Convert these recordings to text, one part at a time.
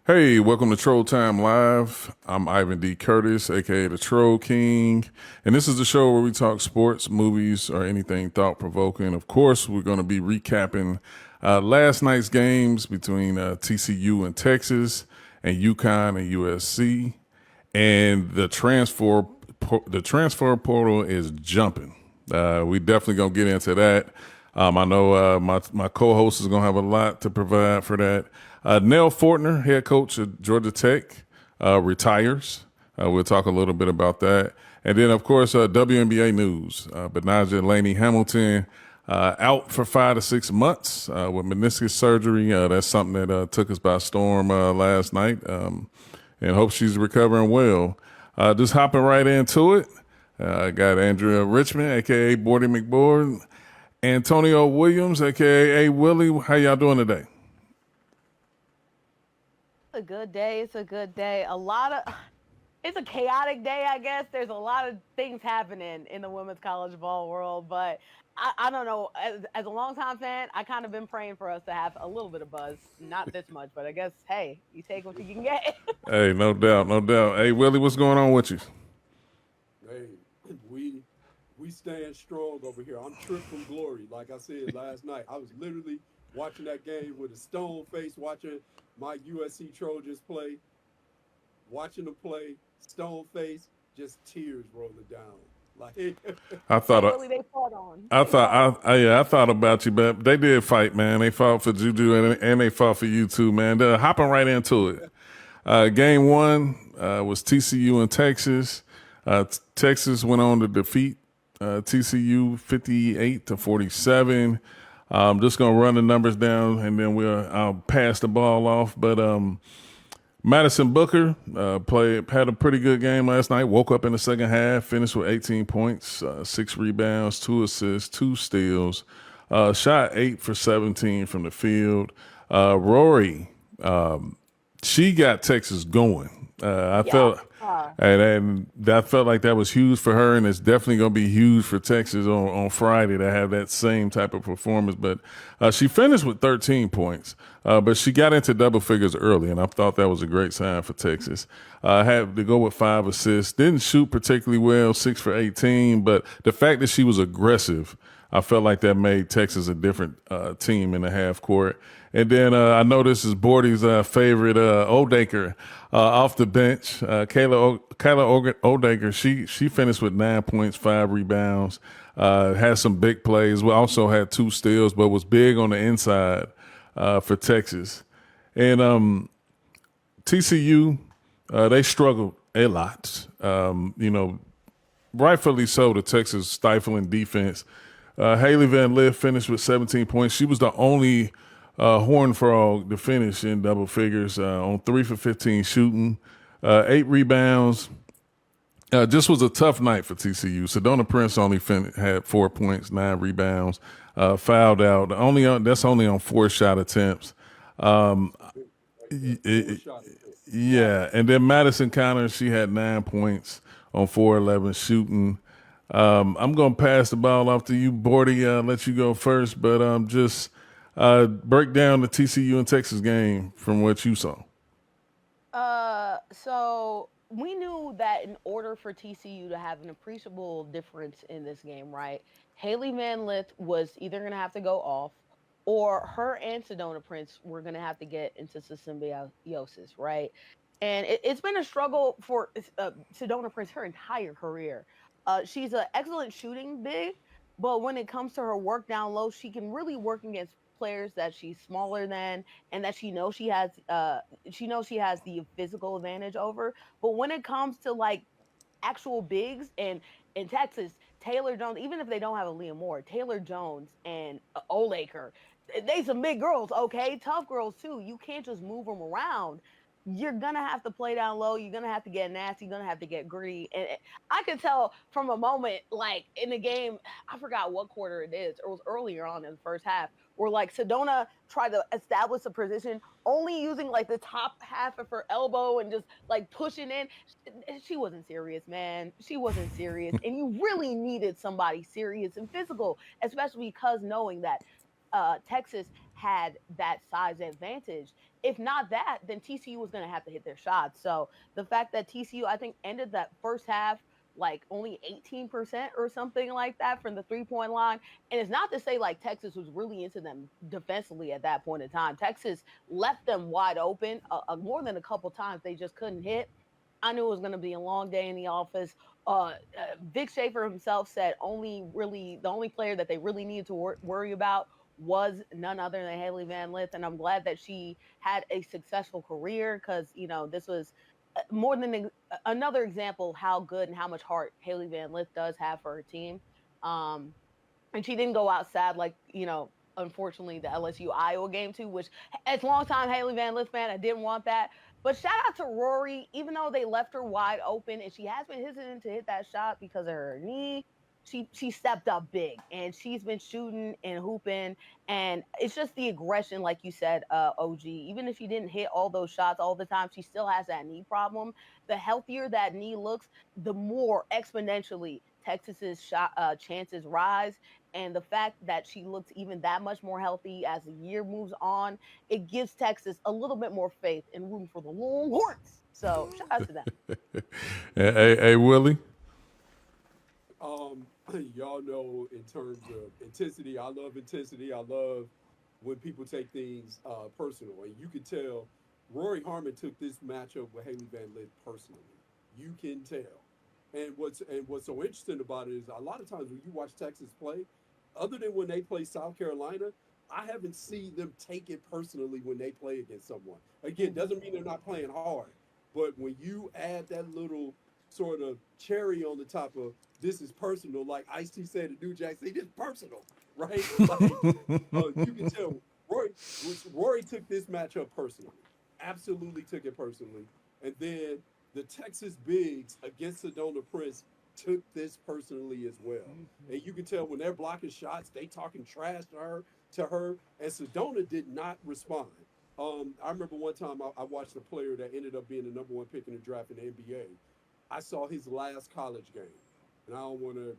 Hey, welcome to Troll Time Live. I'm Ivan D. Curtis, aka the Troll King, and this is the show where we talk sports, movies, or anything thought provoking. Of course, we're going to be recapping last night's games between TCU and Texas, and UConn and USC, and the transfer portal is jumping. We definitely gonna get into that. I know my co-host is gonna have a lot to provide for that. Nell Fortner, head coach at Georgia Tech, retires. We'll talk a little bit about that, and then of course WNBA news. Benaja Laney Hamilton out for 5 to 6 months with meniscus surgery. That's something that took us by storm last night, and hope she's recovering well. Just hopping right into it. I got Andrea Richmond, aka Bordy McBoard, Antonio Williams, aka A Willie. How y'all doing today? A good day. It's a good day. It's a chaotic day, I guess. There's a lot of things happening in the women's college ball world, but I don't know. As a longtime fan, I kind of been praying for us to have a little bit of buzz. Not this much, but I guess, hey, you take what you can get. Hey, no doubt, no doubt. Hey Willie, what's going on with you? Hey, we we stand strong over here. I'm tripped from glory. Like I said last night, I was literally watching that game with a stone face, watching my USC Trojans play, watching them play, stone face, just tears rolling down. Like, I Hey, thought Willie, they fought on. I They fought thought on. I thought about you, but they did fight, man. They fought for Juju and they fought for you too, man. They're hopping right into it. Game one was TCU and Texas. Texas went on to defeat TCU 58-47. I'm just gonna run the numbers down and then I'll pass the ball off. But Madison Booker had a pretty good game last night. Woke up in the second half, finished with 18 points, 6 rebounds, 2 assists, 2 steals. Shot 8 for 17 from the field. Rory, she got Texas going. I Yeah. felt, and that felt like that was huge for her, and it's definitely going to be huge for Texas on Friday to have that same type of performance. But she finished with 13 points, but she got into double figures early, and I thought that was a great sign for Texas. Had to go with 5 assists. Didn't shoot particularly well, 6 for 18, but the fact that she was aggressive, I felt like that made Texas a different team in the half court. And then I know this is Bordy's favorite, Odaker, off the bench. Kayla Odaker, she finished with 9 points, 5 rebounds, had some big plays. We also had 2 steals, but was big on the inside for Texas. And TCU, they struggled a lot. Rightfully so, the Texas stifling defense. Haley Van Lith finished with 17 points. She was the only Horn Frog to finish in double figures on 3 for 15 shooting, 8 rebounds. Just was a tough night for TCU. Sedona Prince only had 4 points, 9 rebounds, fouled out. That's only on 4 shot attempts. like 4 shot attempts. Wow. Yeah, and then Madison Connors, she had 9 points on 4-11 shooting. I'm gonna pass the ball off to you, Bordy. Let you go first, but just break down the TCU and Texas game from what you saw. So we knew that in order for TCU to have an appreciable difference in this game, right? Haley Van Lith was either going to have to go off, or her and Sedona Prince were going to have to get into some symbiosis, right? And it's been a struggle for Sedona Prince her entire career. She's an excellent shooting big, but when it comes to her work down low, she can really work against players that she's smaller than and that she knows she has the physical advantage over. But when it comes to like actual bigs and in Texas, Taylor Jones, even if they don't have a Liam Moore, Taylor Jones and Olaker, they some big girls, okay? Tough girls too. You can't just move them around. You're gonna have to play down low. You're gonna have to get nasty. You're gonna have to get gritty. And I could tell from a moment, like in the game, I forgot what quarter it is. It was earlier on in the first half, where like Sedona tried to establish a position, only using like the top half of her elbow and just like pushing in. She wasn't serious, man. She wasn't serious. And you really needed somebody serious and physical, especially because knowing that Texas had that size advantage. If not that, then TCU was going to have to hit their shots. So the fact that TCU, I think, ended that first half like only 18% or something like that from the 3-point line. And it's not to say like Texas was really into them defensively at that point in time. Texas left them wide open more than a couple times. They just couldn't hit. I knew it was going to be a long day in the office. Vic Schaefer himself said the only player that they really needed to worry about was none other than Haley Van Lith, and I'm glad that she had a successful career because this was more than another example of how good and how much heart Haley Van Lith does have for her team. And she didn't go out sad like unfortunately the LSU Iowa game too, which as a long time Haley Van Lith fan, I didn't want that. But shout out to Rory, even though they left her wide open and she has been hesitant to hit that shot because of her knee. She stepped up big and she's been shooting and hooping, and it's just the aggression, like you said, OG. Even if she didn't hit all those shots all the time, she still has that knee problem. The healthier that knee looks, the more exponentially Texas's chances rise. And the fact that she looks even that much more healthy as the year moves on, it gives Texas a little bit more faith and room for the Longhorns. So shout out to them. Hey, Willie. Y'all know in terms of intensity, I love intensity. I love when people take things personal, and you can tell Rory Harmon took this matchup with Haley Van Lith personally. You can tell. And what's so interesting about it is a lot of times when you watch Texas play, other than when they play South Carolina, I haven't seen them take it personally when they play against someone. Again, doesn't mean they're not playing hard, but when you add that little sort of cherry on the top of this is personal, like Ice-T said to New Jack, say this personal, right? Like, you can tell Rory took this matchup personally, absolutely took it personally, and then the Texas bigs against Sedona Prince took this personally as well. And you can tell when they're blocking shots, they talking trash to her, and Sedona did not respond. I remember one time I watched a player that ended up being the number one pick in the draft in the NBA. I saw his last college game, and I don't want to,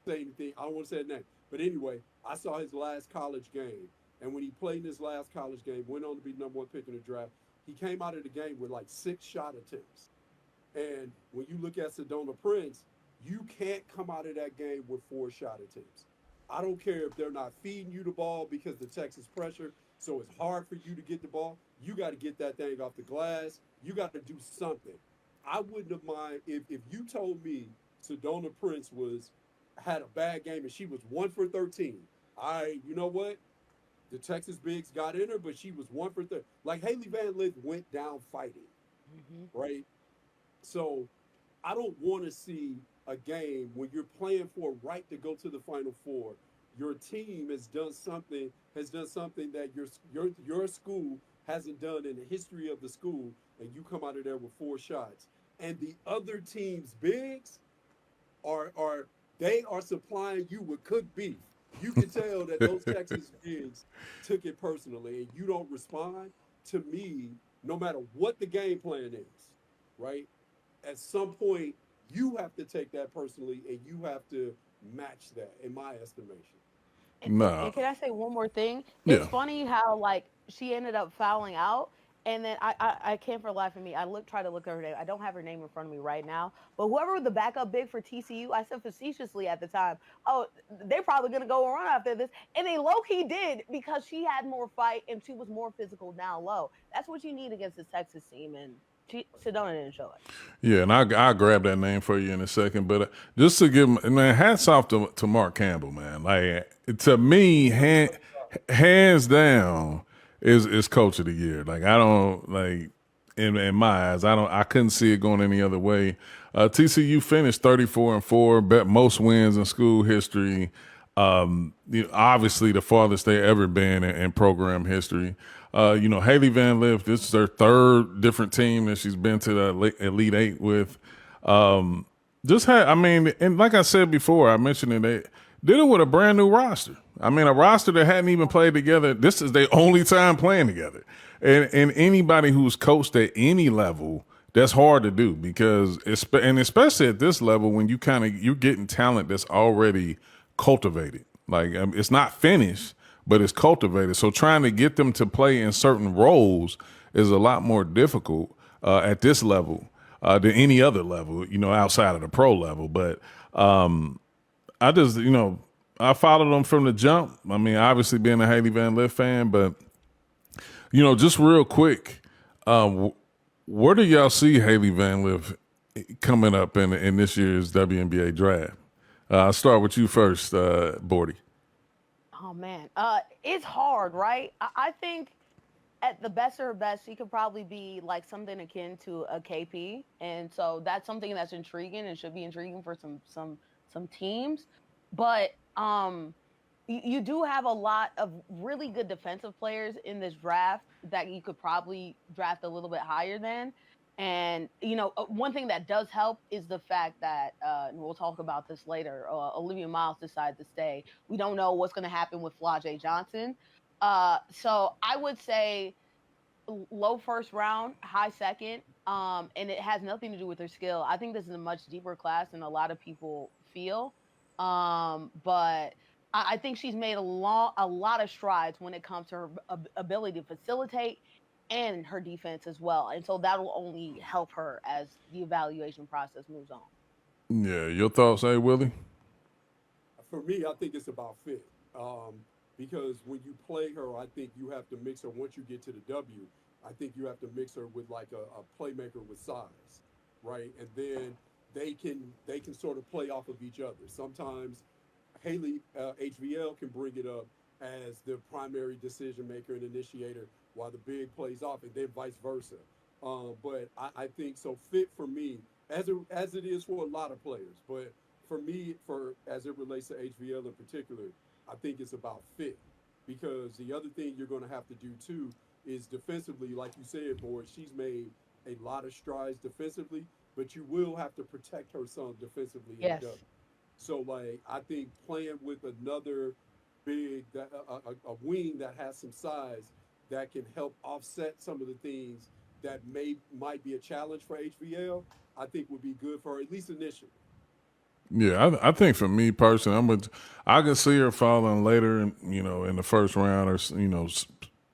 say anything. I don't want to say his name, but anyway, I saw his last college game, and when he played in his last college game, went on to be the number one pick in the draft. He came out of the game with like 6 shot attempts. And when you look at Sedona Prince, you can't come out of that game with 4 shot attempts. I don't care if they're not feeding you the ball because the Texas pressure, so it's hard for you to get the ball. You got to get that thing off the glass. You got to do something. I wouldn't have mind if you told me Sedona Prince had a bad game and she was 1 for 13. You know what? The Texas bigs got in her, but she was 1 for 13. Like Haley Van Lith went down fighting, right? So I don't want to see a game when you're playing for a right to go to the Final Four. Your team has done something that your school hasn't done in the history of the school, and you come out of there with 4 shots. And the other team's bigs are supplying you with cooked beef. You can tell that those Texas bigs took it personally, and you don't respond. To me, no matter what the game plan is, right? At some point, you have to take that personally, and you have to match that, in my estimation. Nah. And can I say one more thing? It's Yeah. funny how like she ended up fouling out, and then I can't for life of me. Try to look at her name. I don't have her name in front of me right now. But whoever the backup big for TCU, I said facetiously at the time, oh, they're probably gonna go run after this, and they low key did because she had more fight and she was more physical down low. That's what you need against the Texas team, and Sedona didn't show it. Yeah, and I'll grab that name for you in a second. But just to give him, man, hats off to Mark Campbell, man. Like, to me, hands down, is coach of the year. Like, I don't, like, in my eyes, I couldn't see it going any other way. TCU finished 34-4, most wins in school history. Obviously the farthest they ever been in program history. Haley Van Lith, this is her 3rd different team that she's been to the Elite Eight with. And like I said before, I mentioned it, they did it with a brand new roster. I mean, a roster that hadn't even played together. This is their only time playing together. And anybody who's coached at any level, that's hard to do because especially at this level when you're getting talent that's already cultivated. Like, it's not finished, but it's cultivated. So trying to get them to play in certain roles is a lot more difficult at this level than any other level, outside of the pro level. But I just, I followed them from the jump. I mean, obviously being a Haley Van Lith fan, but, just real quick, where do y'all see Haley Van Lith coming up in this year's WNBA draft? I'll start with you first, Bordy. Oh man, it's hard, right? I think at the best of her best, she could probably be like something akin to a KP, and so that's something that's intriguing and should be intriguing for some teams. But you do have a lot of really good defensive players in this draft that you could probably draft a little bit higher than. And, one thing that does help is the fact that, and we'll talk about this later, Olivia Miles decided to stay. We don't know what's going to happen with Flau'jae Johnson. So I would say low first round, high second, and it has nothing to do with her skill. I think this is a much deeper class than a lot of people feel. But I think she's made a lot of strides when it comes to her ability to facilitate and her defense as well. And so that will only help her as the evaluation process moves on. Yeah, your thoughts, Willie? For me, I think it's about fit. Because when you play her, I think you have to mix her. Once you get to the W, I think you have to mix her with like a playmaker with size, right? And then they can sort of play off of each other. Sometimes Haley HVL can bring it up as the primary decision maker and initiator, while the big plays off, and then vice versa. But I think so. Fit for me, as it is for a lot of players, but for me, as it relates to HVL in particular, I think it's about fit, because the other thing you're going to have to do too is defensively, like you said, Boyd. She's made a lot of strides defensively, but you will have to protect her some defensively. Yes. So, like, I think playing with another big, a wing that has some size that can help offset some of the things that might be a challenge for HVL, I think would be good for her, at least initially. Yeah, I think for me personally, I can see her falling later, in the first round or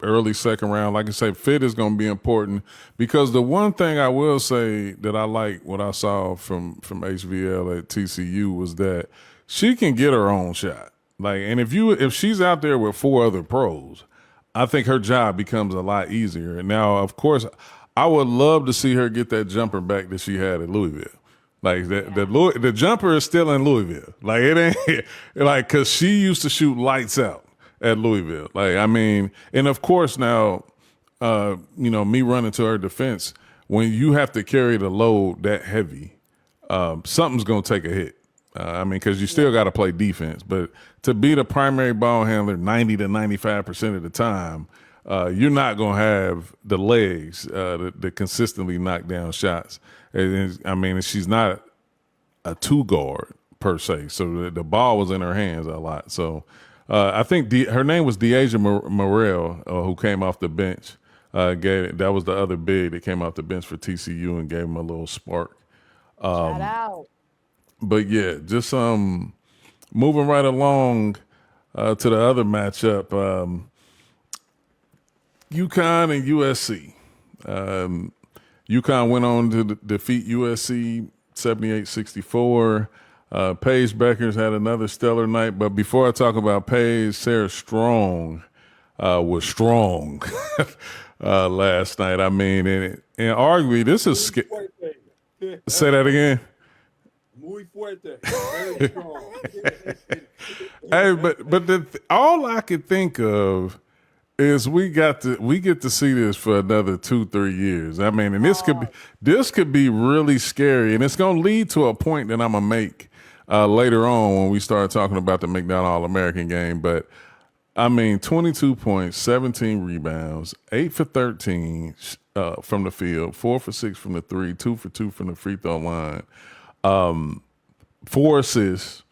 early second round. Like I say, fit is going to be important, because the one thing I will say that I like what I saw from HVL at TCU was that she can get her own shot. Like, and if she's out there with 4 other pros, I think her job becomes a lot easier. And now, of course, I would love to see her get that jumper back that she had at Louisville. Like the jumper is still in Louisville. Like, it ain't like, cause she used to shoot lights out at Louisville. Like, I mean, and of course now, me running to her defense, when you have to carry the load that heavy, something's going to take a hit. I mean, cause you still got to play defense, but to be the primary ball handler 90 to 95% of the time, you're not going to have the legs to consistently knock down shots. I mean, she's not a 2-guard per se, so the ball was in her hands a lot. So I think her name was Deasia Morrell, who came off the bench. That was the other big that came off the bench for TCU and gave him a little spark. Shout out. But yeah, just moving right along to the other matchup, UConn and USC. UConn went on to defeat USC 78-64. Paige Beckers had another stellar night. But before I talk about Paige, Sarah Strong was strong last night. I mean, and arguably, this is say that again. Muy fuerte. Very strong. Hey, but all I could think of is we get to see this for another 2-3 years. I mean, and this could be really scary, and it's going to lead to a point that I'm gonna make later on when we start talking about the McDonald All-American game. But I mean, 22 points, 17 rebounds, 8 for 13 from the field, 4 for 6 from the 3, 2 for 2 from the free throw line, 4 assists.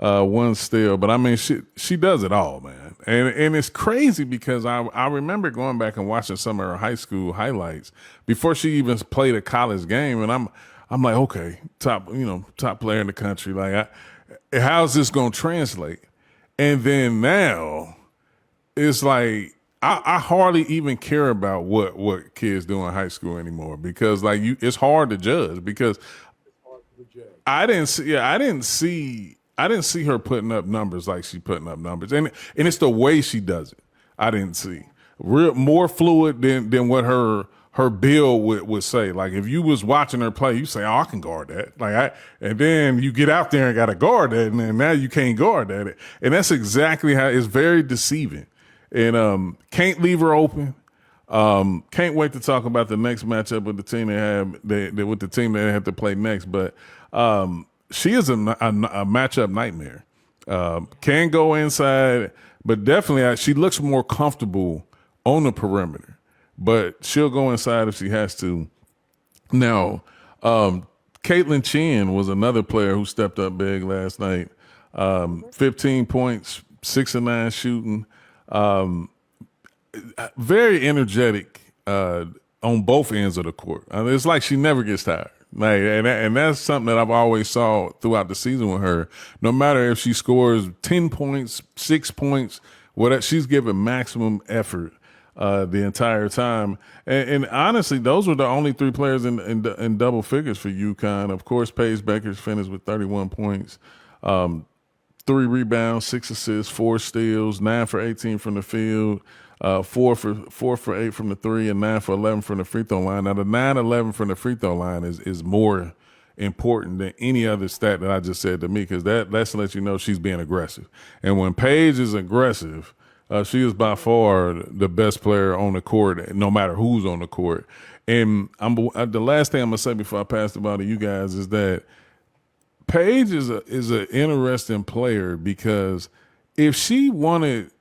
1 steal, but I mean, she does it all, man. And it's crazy because I remember going back and watching some of her high school highlights before she even played a college game, and I'm like, okay, top player in the country. Like, how's this gonna translate? And then now, it's like I hardly even care about what kids do in high school anymore because like it's hard to judge because It's hard to project. I didn't see her putting up numbers like she putting up numbers, and it's the way she does it. I didn't see more fluid than what her bill would say. Like if you was watching her play, you say, "Oh, I can guard that." And then you get out there and got to guard that, and then now you can't guard that, and that's exactly how it's very deceiving, and can't leave her open. Can't wait to talk about the next matchup with the team with the team they have to play next. But she is a matchup nightmare. Can go inside, but definitely she looks more comfortable on the perimeter. But she'll go inside if she has to. Now, Caitlin Chin was another player who stepped up big last night. 15 points, 6 of 9 shooting. Very energetic on both ends of the court. I mean, it's like she never gets tired. Like, and that's something that I've always saw throughout the season with her. No matter if she scores 10 points, 6 points, whatever, she's giving maximum effort the entire time. And honestly, those were the only 3 players in double figures for UConn. Of course, Paige Beckers finished with 31 points. 3 rebounds, 6 assists, 4 steals, 9 for 18 from the field, 4 for 8 from the 3, and 9 for 11 from the free throw line. Now the 9-11 from the free throw line is more important than any other stat that I just said to me because that's to let you know she's being aggressive. And when Paige is aggressive, she is by far the best player on the court, no matter who's on the court. And the last thing I'm gonna say before I pass the ball to you guys is that Paige is an interesting player because if she wanted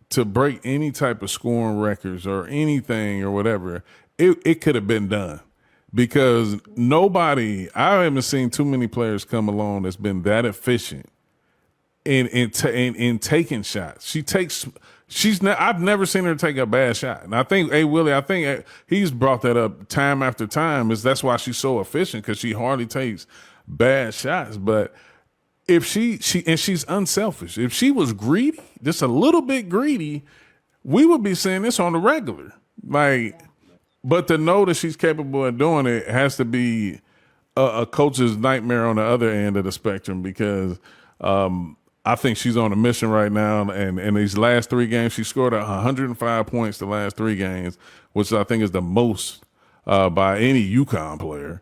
to break any type of scoring records or anything or whatever, it could have been done. Because I haven't seen too many players come along that's been that efficient in taking shots. I've never seen her take a bad shot. And I think Willie, he's brought that up time after time. That's why she's so efficient because she hardly takes bad shots. But if she's unselfish. If she was greedy, just a little bit greedy, we would be seeing this on the regular. But to know that she's capable of doing it has to be a coach's nightmare on the other end of the spectrum because I think she's on a mission right now. And in these last 3 games, she scored 105 points the last 3 games, which I think is the most by any UConn player.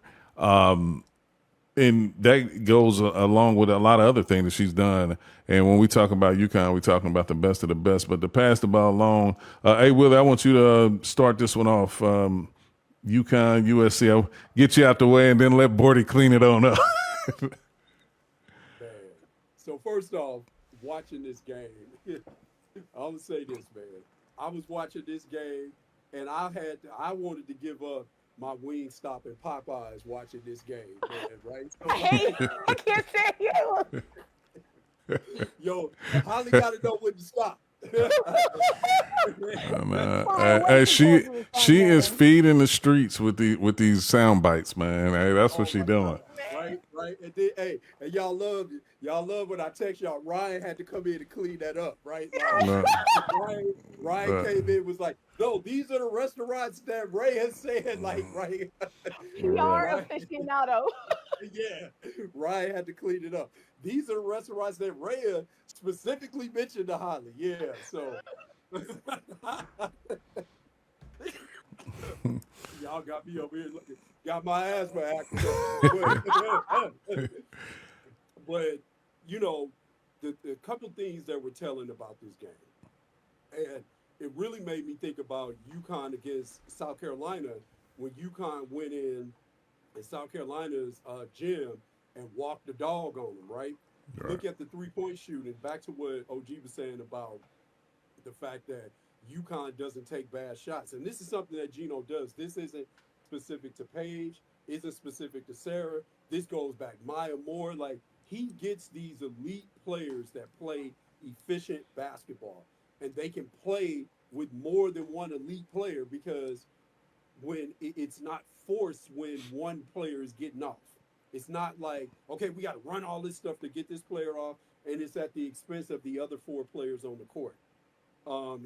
And that goes along with a lot of other things that she's done. And when we talk about UConn, we're talking about the best of the best. But to pass the ball along, hey, Willie, I want you to start this one off. UConn, USC, I'll get you out the way and then let Bordy clean it on up. Man. So first off, watching this game, I'm going to say this, man. I was watching this game, and I wanted to give up my wing stop in Popeyes watching this game, man, right? So, Hey, I can't say you. yo, Holly got to know when to stop. She is feeding the streets with these sound bites, man. Hey, that's what she doing. Right. And then, hey, and y'all love when I text y'all. Ryan had to come in to clean that up, right? Like, Ryan came in was like, no, these are the restaurants that Ray has said, like, right. PR aficionado. Yeah, Ryan had to clean it up. These are the restaurants that Rhea specifically mentioned to Holly. Yeah, so y'all got me over here looking, got my ass for acting up. But you know, the couple things that we're telling about this game, and it really made me think about UConn against South Carolina when UConn went in South Carolina's gym and walked the dog on them, right? Look at the 3-point shooting. Back to what OG was saying about the fact that UConn doesn't take bad shots. And this is something that Gino does. This isn't specific to Paige, isn't specific to Sarah. This goes back Maya Moore. Like, he gets these elite players that play efficient basketball. And they can play with more than one elite player because when it's not forced when one player is getting off. It's not like, okay, we got to run all this stuff to get this player off, and it's at the expense of the other 4 players on the court.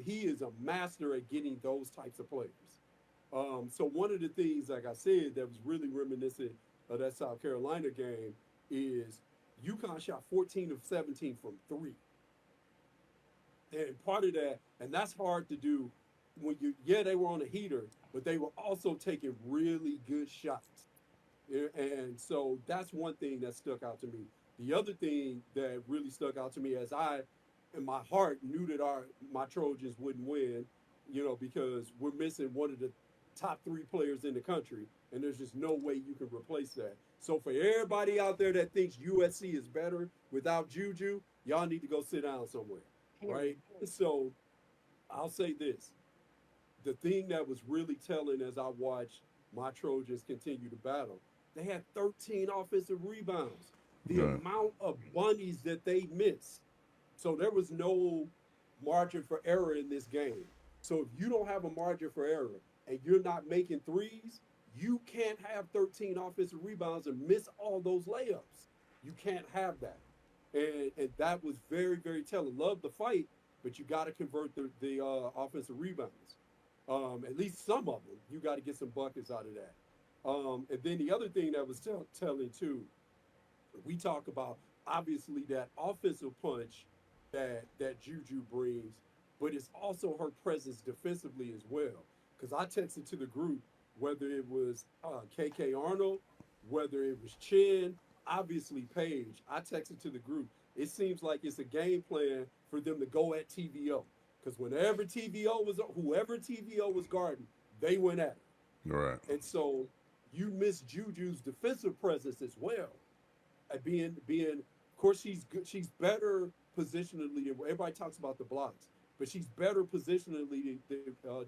He is a master at getting those types of players. So one of the things, like I said, that was really reminiscent of that South Carolina game is UConn shot 14 of 17 from three. And part of that, and that's hard to do when you, yeah, they were on a heater, but they were also taking really good shots. And so that's one thing that stuck out to me. The other thing that really stuck out to me as I, in my heart, knew that my Trojans wouldn't win, because we're missing one of the top three players in the country, and there's just no way you can replace that. So for everybody out there that thinks USC is better without Juju, y'all need to go sit down somewhere, Period. right? So I'll say this: the thing that was really telling as I watched my Trojans continue to battle, they had 13 offensive rebounds. The Okay. amount of bunnies that they missed. So there was no margin for error in this game. So if you don't have a margin for error and you're not making threes, you can't have 13 offensive rebounds and miss all those layups. You can't have that. And that was very, very telling. Love the fight, but you got to convert the offensive rebounds. At least some of them. You got to get some buckets out of that. And then the other thing that was telling too, we talk about obviously that offensive punch that Juju brings, but it's also her presence defensively as well. Because I texted to the group whether it was KK Arnold, whether it was Chin, obviously Paige. I texted to the group. It seems like it's a game plan for them to go at TVO. Because whoever TVO was guarding, they went at All right. it. And so you miss Juju's defensive presence as well. Of course, she's good. She's better positionally. Everybody talks about the blocks, but she's better positionally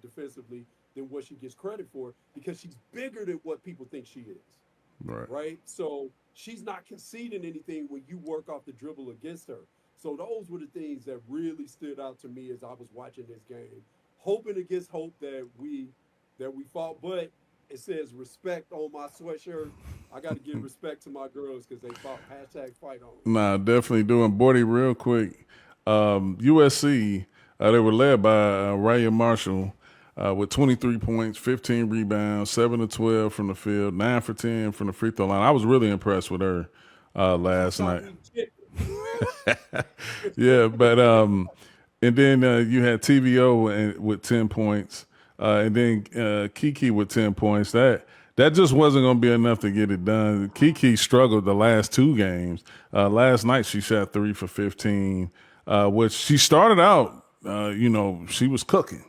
defensively than what she gets credit for because she's bigger than what people think she is. Right. Right. So she's not conceding anything when you work off the dribble against her. So those were the things that really stood out to me as I was watching this game, hoping against hope that we fought, but it says respect on my sweatshirt. I got to give respect to my girls because they fought. Hashtag fight on. Nah, definitely doing. Bordy, real quick. USC, they were led by Raya Marshall with 23 points, 15 rebounds, 7 to 12 from the field, 9 for 10 from the free throw line. I was really impressed with her She last taught night. me shit. Yeah, but and then you had TVO with 10 points, and then Kiki with 10 points. That just wasn't going to be enough to get it done. Kiki struggled the last two games. Last night she shot 3 for 15, which she started out. She was cooking,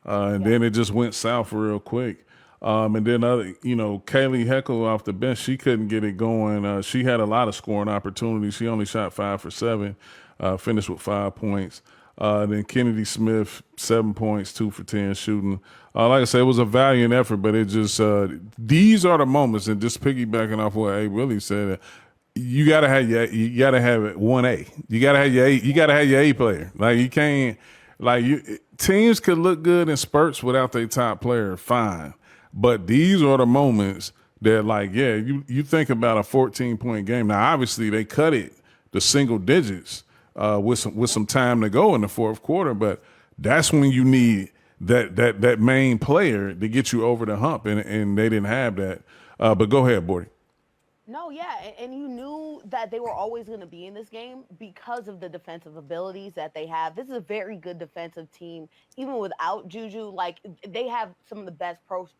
and Yeah. then it just went south real quick. And then Kaylee Heckle off the bench, she couldn't get it going. She had a lot of scoring opportunities. She only shot 5 for 7, finished with 5 points. Then Kennedy Smith, 7 points, 2 for 10 shooting. Like I said, it was a valiant effort, but it just these are the moments, and just piggybacking off what A Willie said. You gotta have it 1A. You gotta have your A player. Like you can't teams could look good in spurts without their top player, fine. But these are the moments that you think about a 14-point game. Now obviously they cut it to single digits with some time to go in the fourth quarter, but that's when you need that main player to get you over the hump, and they didn't have that. But go ahead, Bordy. No, yeah, and you knew that they were always going to be in this game because of the defensive abilities that they have. This is a very good defensive team, even without Juju. Like they have some of the best post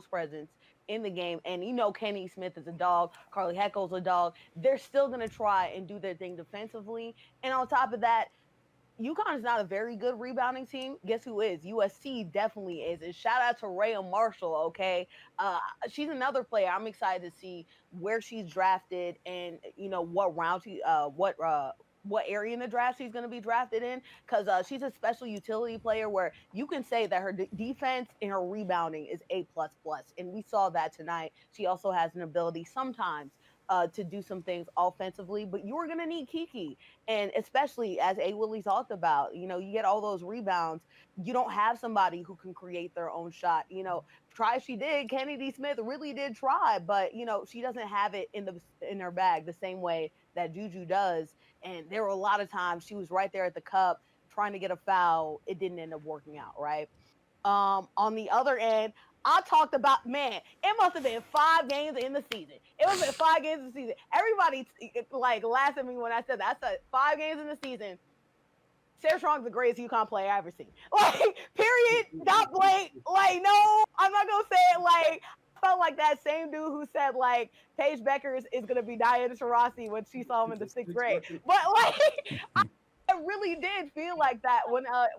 presence in the game, and Kenny Smith is a dog, Carly Heckle's a dog. They're still going to try and do their thing defensively, and on top of that, UConn is not a very good rebounding team. Guess who is? USC definitely is. And shout out to Rhea Marshall, okay? She's another player. I'm excited to see where she's drafted and what round what area in the draft she's going to be drafted in because she's a special utility player where you can say that her defense and her rebounding is A plus plus, and we saw that tonight. She also has an ability sometimes to do some things offensively, but you are going to need Kiki. And especially as A. Willie talked about, you get all those rebounds. You don't have somebody who can create their own shot. Try she did. Kennedy Smith really did try, but she doesn't have it in her bag the same way that Juju does. And there were a lot of times she was right there at the cup trying to get a foul, it didn't end up working out, right? On the other end, I talked about, man, it must have been 5 games in the season. It must have been 5 games in the season. Everybody like laughed at me when I said that. I said 5 games in the season. Sarah Strong's the greatest UConn player I've ever seen. Like, period, not blank. Like, no, I'm not gonna say it. Like, I felt like that same dude who said like Paige Beckers is gonna be Diana Taurasi when she saw him in the 6th grade. But like, I really did feel like that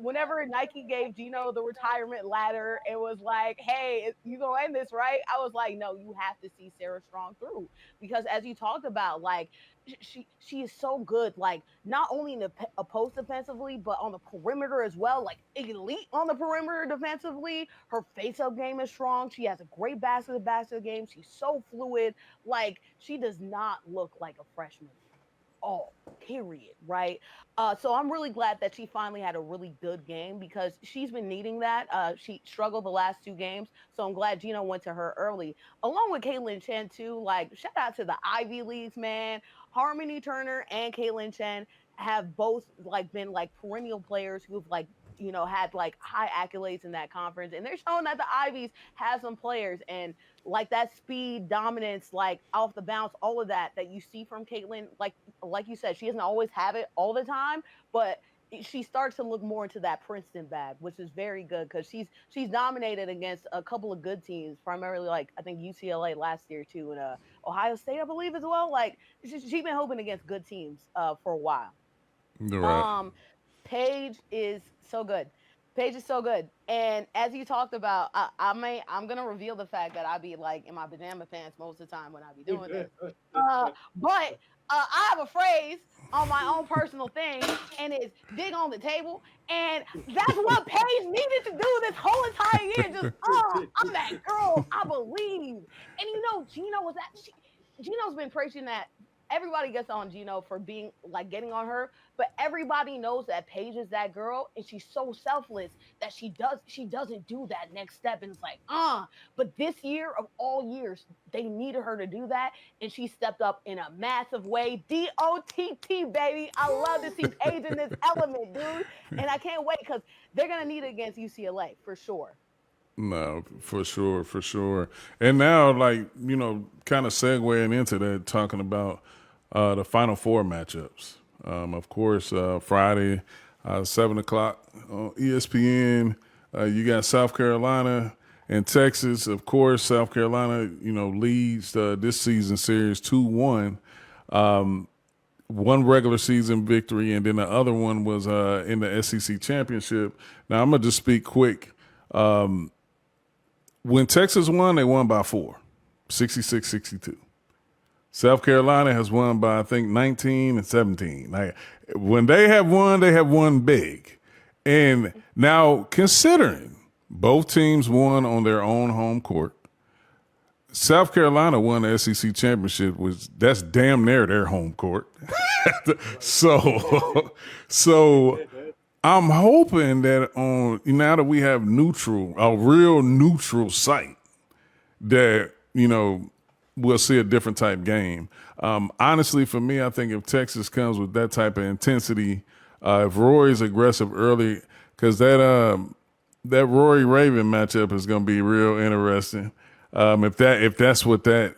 whenever Nike gave Gino the retirement ladder, it was like, hey, you gonna end this, right? I was like, no, you have to see Sarah Strong through, because as you talked about, like, she is so good, like not only in the post defensively, but on the perimeter as well, like elite on the perimeter defensively. Her face-up game is strong. She has a great basket game. She's so fluid. Like, she does not look like a freshman all, period, right? So I'm really glad that she finally had a really good game, because she's been needing that. She struggled the last 2 games, so I'm glad Gino went to her early, along with Caitlin Chen too. Like, shout out to the Ivy Leagues, man. Harmony Turner and Caitlin Chen have both like been like perennial players who've like, you know, had like high accolades in that conference, and they're showing that the Ivies have some players, and like that speed, dominance, like off the bounce, all of that you see from Caitlin. Like you said, she doesn't always have it all the time, but she starts to look more into that Princeton bag, which is very good, because she's dominated against a couple of good teams, primarily like I think UCLA last year too, and Ohio State, I believe, as well. Like, she's been hoping against good teams for a while. Right. Paige is so good. Paige is so good. And as you talked about, I'm gonna reveal the fact that I be like in my pajama pants most of the time when I be doing this. But I have a phrase on my own personal thing, and it's dig on the table. And that's what Paige needed to do this whole entire year. Just, I'm that girl. I believe. And you know, Gino was that. Gino's been preaching that. Everybody gets on Gino for being like getting on her, but everybody knows that Paige is that girl, and she's so selfless that she doesn't do that next step, and it's like, but this year of all years, they needed her to do that, and she stepped up in a massive way. DOTT, baby. I love to see Paige in this element, dude. And I can't wait, because they're gonna need it against UCLA for sure. No, for sure, for sure. And now, like, you know, kind of segueing into that, talking about the Final Four matchups. Of course, Friday, 7 o'clock on ESPN. You got South Carolina and Texas. Of course, South Carolina, you know, leads this season series 2-1. One regular season victory, and then the other one was in the SEC championship. Now, I'm going to just speak quick. When Texas won, they won by 4, 66-62. South Carolina has won by, I think, 19 and 17. Like, when they have won big. And now, considering both teams won on their own home court, South Carolina won the SEC championship, that's damn near their home court. So I'm hoping that now that we have a real neutral site, that, you know, we'll see a different type game. Honestly, for me, I think if Texas comes with that type of intensity, if Rory's aggressive early, because that Rory Raven matchup is going to be real interesting. If that's what that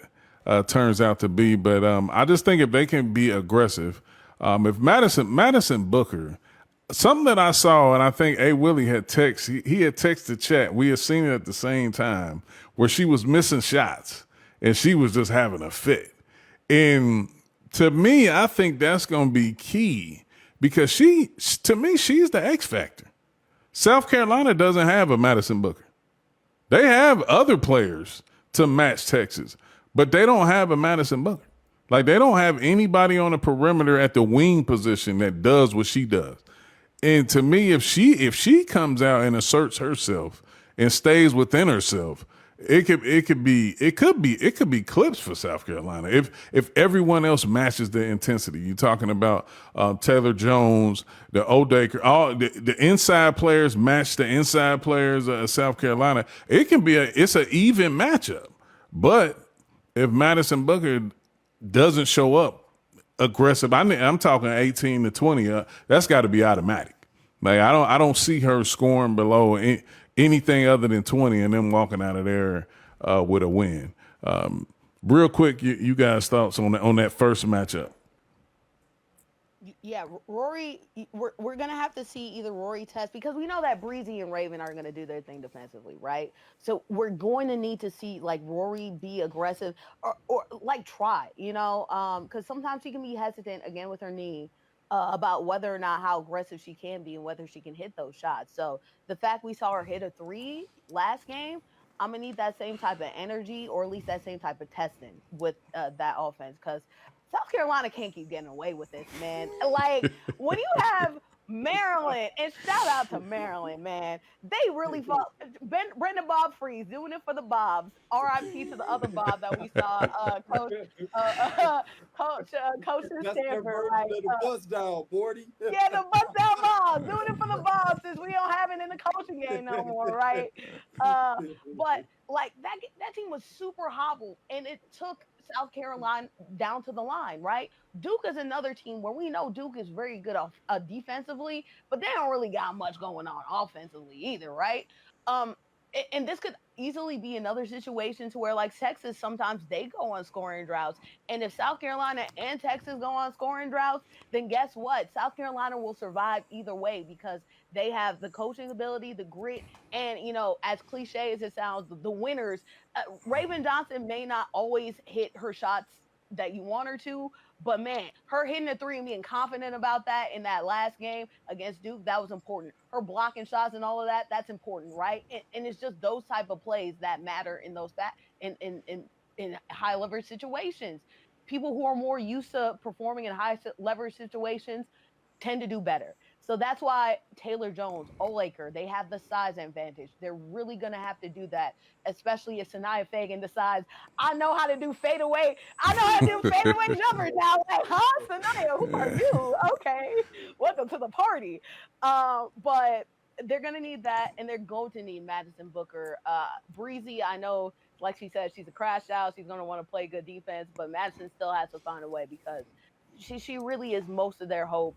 turns out to be, but I just think if they can be aggressive, if Madison Booker. Something that I saw, and I think A. Willie had he had texted chat. We had seen it at the same time, where she was missing shots and she was just having a fit. And to me, I think that's going to be key, because to me, she's the X factor. South Carolina doesn't have a Madison Booker. They have other players to match Texas, but they don't have a Madison Booker. Like, they don't have anybody on the perimeter at the wing position that does what she does. And to me, if she comes out and asserts herself and stays within herself, it could be clips for South Carolina if everyone else matches the intensity. You're talking about Taylor Jones, the O'Daker, all the inside players match the inside players of South Carolina. It's an even matchup. But if Madison Booker doesn't show up aggressive, I'm talking 18 to 20. That's got to be automatic. Like I don't see her scoring below anything other than 20 and then walking out of there with a win. Real quick, you guys' thoughts on that first matchup? Yeah, Rory, we're gonna have to see either Rory test because we know that Breezy and Raven are gonna do their thing defensively, right? So we're going to need to see like Rory be aggressive or like try, because sometimes she can be hesitant again with her knee. About whether or not how aggressive she can be and whether she can hit those shots. So the fact we saw her hit a three last game, I'm gonna need that same type of energy or at least that same type of testing with that offense because South Carolina can't keep getting away with this, man. Like when you have Maryland, and shout out to Maryland, man. They really fought. Brendan Bob Freeze doing it for the Bobs. R.I.P. to the other Bob that we saw, uh, uh, Coach in That's their Stanford. version Like, of the bust down, Bordy. yeah, the bust down Bobs doing it for the Bobs since we don't have it in the coaching game no more, right? Uh, but like that team was super hobbled, and it took South Carolina down to the line, right? Duke is another team where we know Duke is very good off defensively, but they don't really got much going on offensively either, right? Um, and this could easily be another situation to where like Texas sometimes they go on scoring droughts, and if South Carolina and Texas go on scoring droughts, then guess what? South Carolina will survive either way because they have the coaching ability, the grit, and as cliche as it sounds, the winners. Raven Johnson may not always hit her shots that you want her to, but man, her hitting a three and being confident about that in that last game against Duke, that was important. Her blocking shots and all of that, that's important, right? And it's just those type of plays that matter in those in high leverage situations. People who are more used to performing in high leverage situations tend to do better. So that's why Taylor Jones, Olaker, they have the size advantage. They're really going to have to do that, especially if Sanaya Fagan decides, I know how to do fadeaway. I know how to do fadeaway jumpers now. Like, huh, Sanaya, who are you? Okay, welcome to the party. But they're going to need that, and they're going to need Madison Booker. Breezy, I know, like she said, she's a crash out. She's going to want to play good defense, but Madison still has to find a way because she really is most of their hope.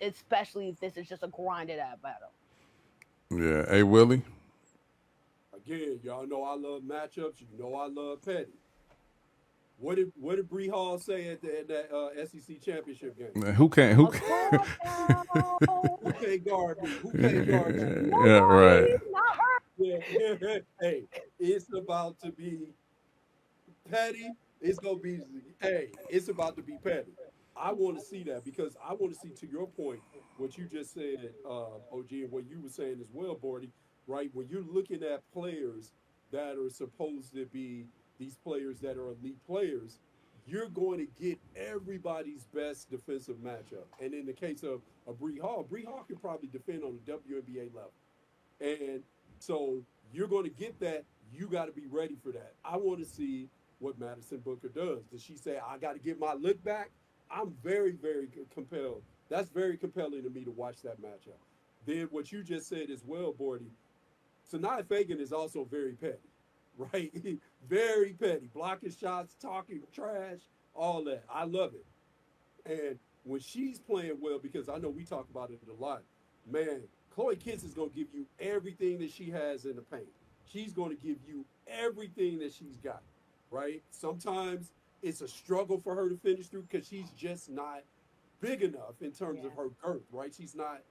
Especially if this is just a grinded out battle. Yeah. Hey, Willie. Again, y'all know I love matchups. You know I love petty. What did Bree Hall say at that SEC championship game? Who can't? Who A can't? crash out. Who can't guard me? Who can't guard you? Yeah. Right. Nobody, not her. Yeah. Hey, it's about to be petty. It's gonna be it's about to be petty. I want to see that because I want to see, to your point, what you just said, OG, and what you were saying as well, Bordy, right? When you're looking at players that are supposed to be these players that are elite players, you're going to get everybody's best defensive matchup. And in the case of a Bree Hall can probably defend on the WNBA level. And so you're going to get that. You got to be ready for that. I want to see what Madison Booker does. Does she say, I got to get my look back? I'm very, very compelled. That's very compelling to me to watch that matchup. Then what you just said as well, Bordy, Sanaya Fagan is also very petty, right? Very petty. Blocking shots, talking trash, all that. I love it. And when she's playing well, because I know we talk about it a lot, man, Chloe Kitts is going to give you everything that she has in the paint. She's going to give you everything that she's got, right? Sometimes it's a struggle for her to finish through because she's just not big enough in terms Yeah. of her girth, right? She's not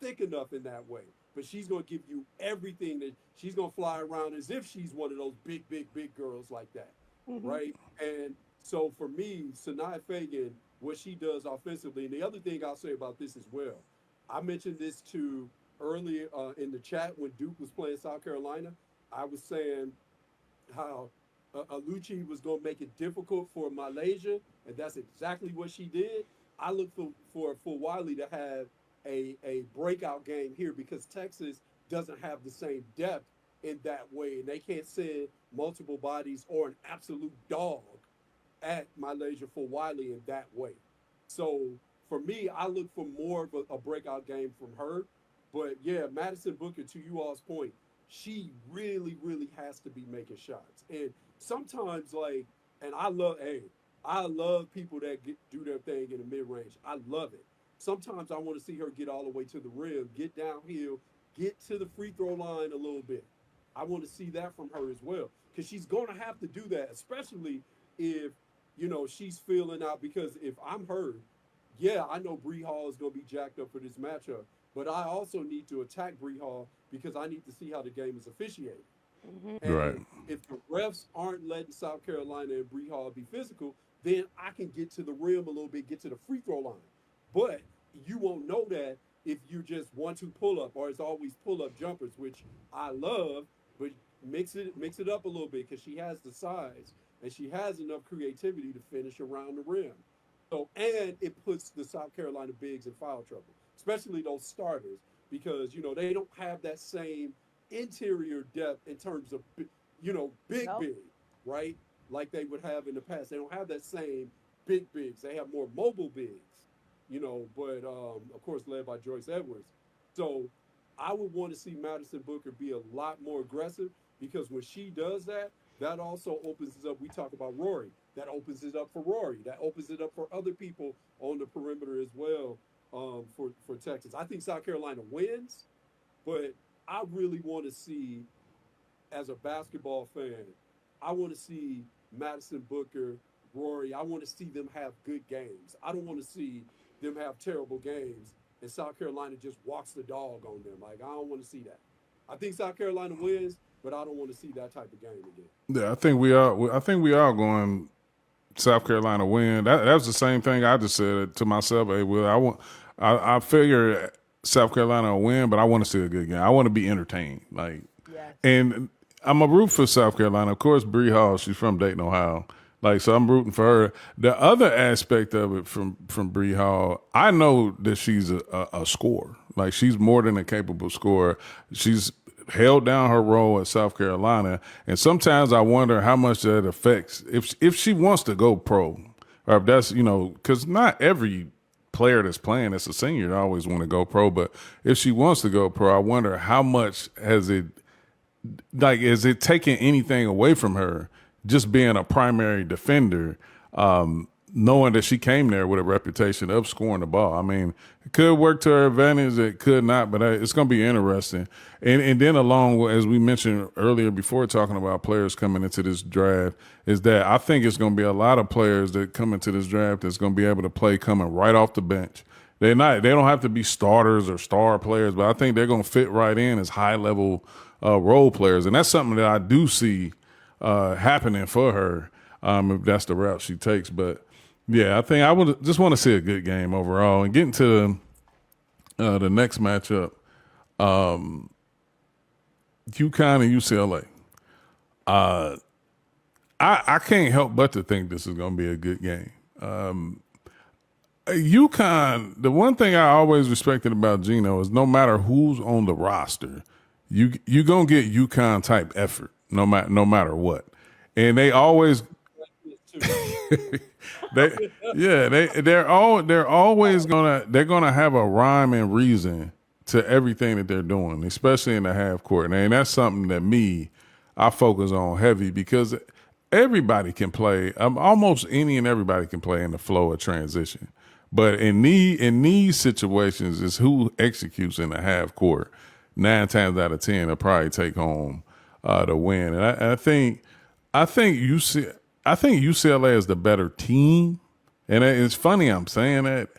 thick enough in that way. But she's going to give you everything that she's going to fly around as if she's one of those big, big, big girls like that, Mm-hmm. right? And so for me, Sanaya Fagan, what she does offensively, and the other thing I'll say about this as well, I mentioned this to earlier in the chat when Duke was playing South Carolina. I was saying how Aluchi was going to make it difficult for Malaysia, and that's exactly what she did. I look for Wiley to have a breakout game here because Texas doesn't have the same depth in that way, and they can't send multiple bodies or an absolute dog at Malaysia for Wiley in that way. So for me, I look for more of a breakout game from her. But yeah, Madison Booker, to you all's point, she really, really has to be making shots. And sometimes, like, and I love people that do their thing in the mid range. I love it. sometimes I want to see her get all the way to the rim, get downhill, get to the free throw line a little bit. I want to see that from her as well, because she's going to have to do that, especially if she's feeling out. Because if I'm her, yeah, I know Bree Hall is going to be jacked up for this matchup, but I also need to attack Bree Hall because I need to see how the game is officiated. Right. And if the refs aren't letting South Carolina and Bree Hall be physical, then I can get to the rim a little bit, get to the free throw line. But you won't know that if you just 1-2 pull up, or it's always pull up jumpers, which I love, but mix it up a little bit, because she has the size and she has enough creativity to finish around the rim. So, and it puts the South Carolina bigs in foul trouble, especially those starters, because they don't have that same interior depth in terms of big Nope. big, right? Like they would have in the past. They don't have that same big bigs. They have more mobile bigs, but of course led by Joyce Edwards. So I would want to see Madison Booker be a lot more aggressive, because when she does that, that also opens it up. We talk about Rory. That opens it up for Rory. That opens it up for other people on the perimeter as well, for Texas. I think South Carolina wins, but I really want to see, as a basketball fan, I want to see Madison Booker, Rory. I want to see them have good games. I don't want to see them have terrible games and South Carolina just walks the dog on them. Like, I don't want to see that. I think South Carolina wins, but I don't want to see that type of game again. Yeah, I think we are. I think we are going South Carolina win. That was the same thing I just said to myself. Hey, Will, I figure South Carolina will win, but I want to see a good game. I want to be entertained. Like, Yes. and I'm a root for South Carolina. Of course, Bree Hall. She's from Dayton, Ohio. Like, so I'm rooting for her. The other aspect of it from Bree Hall, I know that she's a scorer. Like, she's more than a capable scorer. She's held down her role at South Carolina, and sometimes I wonder how much that affects if she wants to go pro, or if that's because not every player that's playing as a senior always want to go pro, but if she wants to go pro, I wonder how much has it. Like, is it taking anything away from her just being a primary defender, knowing that she came there with a reputation of scoring the ball? I mean, it could work to her advantage, it could not, but it's going to be interesting. And then along with, as we mentioned earlier before talking about players coming into this draft, is that I think it's going to be a lot of players that come into this draft that's going to be able to play coming right off the bench. They don't have to be starters or star players, but I think they're going to fit right in as high-level role players. And that's something that I do see happening for her, if that's the route she takes. But, yeah, I think I would just want to see a good game overall. And getting to the next matchup, UConn and UCLA. I can't help but to think this is going to be a good game. UConn, the one thing I always respected about Gino is no matter who's on the roster, you gonna get UConn type effort no matter what, and they always they're always gonna have a rhyme and reason to everything that they're doing, especially in the half court. And that's something that I focus on heavy, because everybody can play. Almost any and everybody can play in the flow of transition. But in these situations, it's who executes in the half court. 9 times out of 10, they'll probably take home the win. And I think UCLA is the better team. And it's funny I'm saying that,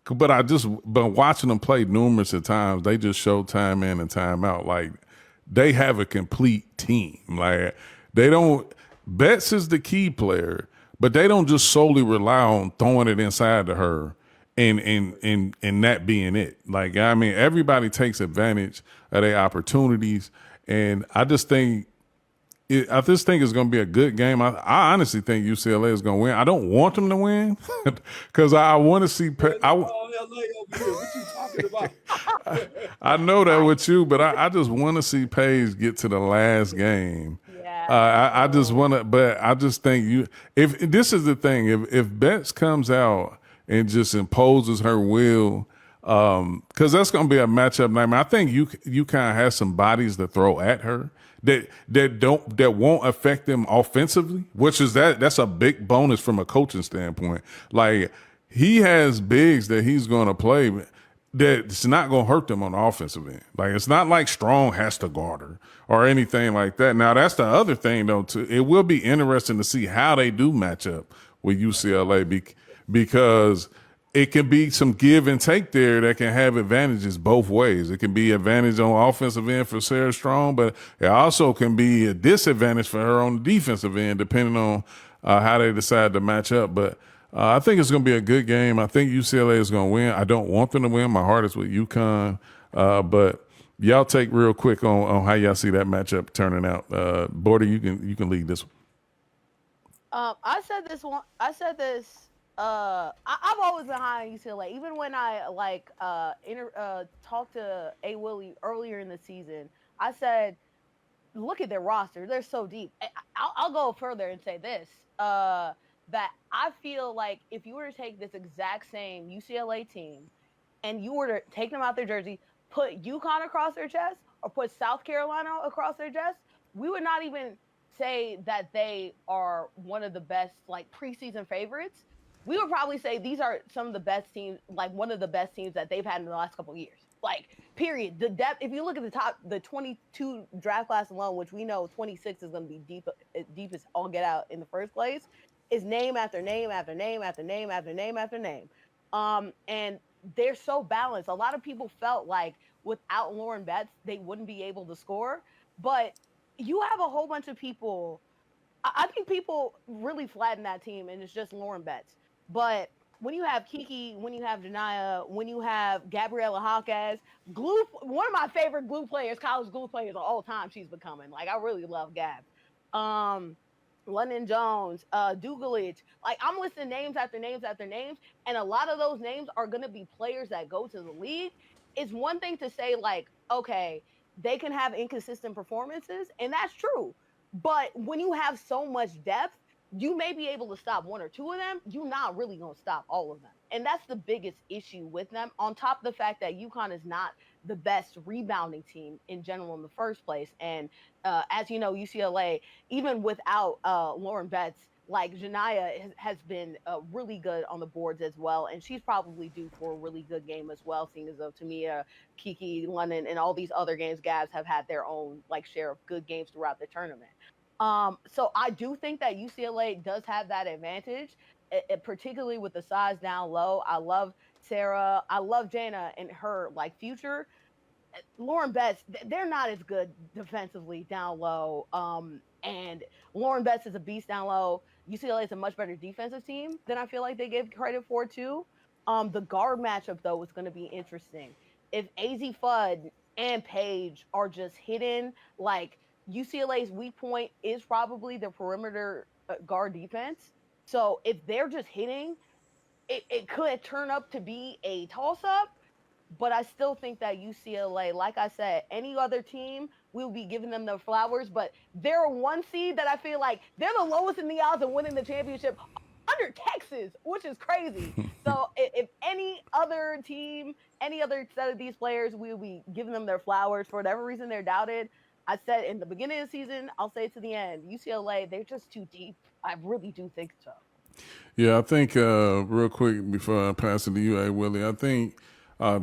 but I just been watching them play numerous of times. They just show time in and time out. Like, they have a complete team. Like, they don't. Betts is the key player, but they don't just solely rely on throwing it inside to her and that being it. Like, I mean, everybody takes advantage of their opportunities, and I just think it's going to be a good game. I honestly think UCLA is going to win. I don't want them to win because I want to see. LA over here. What you talking about? I know that with you, but I just want to see Paige get to the last game. Yeah. I just want to, but I just think if this is the thing, if Betts comes out and just imposes her will, because that's going to be a matchup nightmare. I think you kind of have some bodies to throw at her that won't affect them offensively, which is that's a big bonus from a coaching standpoint. Like, he has bigs that he's going to play that's not going to hurt them on the offensive end. Like, it's not like Strong has to guard her or anything like that. Now, that's the other thing, though, too. It will be interesting to see how they do match up with UCLA because it can be some give and take there that can have advantages both ways. It can be advantage on offensive end for Sarah Strong, but it also can be a disadvantage for her on the defensive end, depending on how they decide to match up. But I think it's going to be a good game. I think UCLA is going to win. I don't want them to win. My heart is with UConn. But y'all take real quick on how y'all see that matchup turning out. Border, you can lead this one. I said this one. I said this. I've always been high on UCLA. Even when I talked to A. Willie earlier in the season, I said, look at their roster. They're so deep. I'll go further and say this. That I feel like if you were to take this exact same UCLA team and you were to take them out their jersey, put UConn across their chest or put South Carolina across their chest, we would not even say that they are one of the best like preseason favorites. We would probably say these are some of the best teams, like one of the best teams that they've had in the last couple of years. Like, period. The depth, if you look at the 22 draft class alone, which we know 26 is going to be deep as all get out in the first place, is name after name after name after name after name after name. And they're so balanced. A lot of people felt like without Lauren Betts, they wouldn't be able to score. But you have a whole bunch of people. I think people really flatten that team, and it's just Lauren Betts. But when you have Kiki, when you have Janiyah, when you have Gabriella Hawkes, one of my favorite college glue players of all time, she's becoming. Like, I really love Gab. London Jones, Dugalich. Like, I'm listing names after names after names, and a lot of those names are going to be players that go to the league. It's one thing to say, like, okay, they can have inconsistent performances, and that's true. But when you have so much depth, you may be able to stop one or two of them. You're not really going to stop all of them. And that's the biggest issue with them, on top of the fact that UConn is not the best rebounding team in general in the first place. And as you know, UCLA, even without Lauren Betts, like Janiyah has been really good on the boards as well. And she's probably due for a really good game as well, seeing as though Tamia, Kiki, London, and all these other games, Gabs have had their own like share of good games throughout the tournament. So I do think that UCLA does have that advantage, particularly with the size down low. I love Sarah. I love Jana and her like future. Lauren Betts, they're not as good defensively down low. And Lauren Betts is a beast down low. UCLA is a much better defensive team than I feel like they gave credit for too. The guard matchup though is going to be interesting. If AZ Fudd and Paige are just hidden, like UCLA's weak point is probably the perimeter guard defense. So if they're just hitting, it could turn up to be a toss-up. But I still think that UCLA, like I said, any other team, we'll be giving them their flowers. But they're a one seed that I feel like they're the lowest in the odds of winning the championship under Texas, which is crazy. So if any other team, any other set of these players, we'll be giving them their flowers. For whatever reason they're doubted, I said in the beginning of the season, I'll say it to the end, UCLA, they're just too deep. I really do think so. Yeah, I think real quick before I pass it to you, A. Willie, I think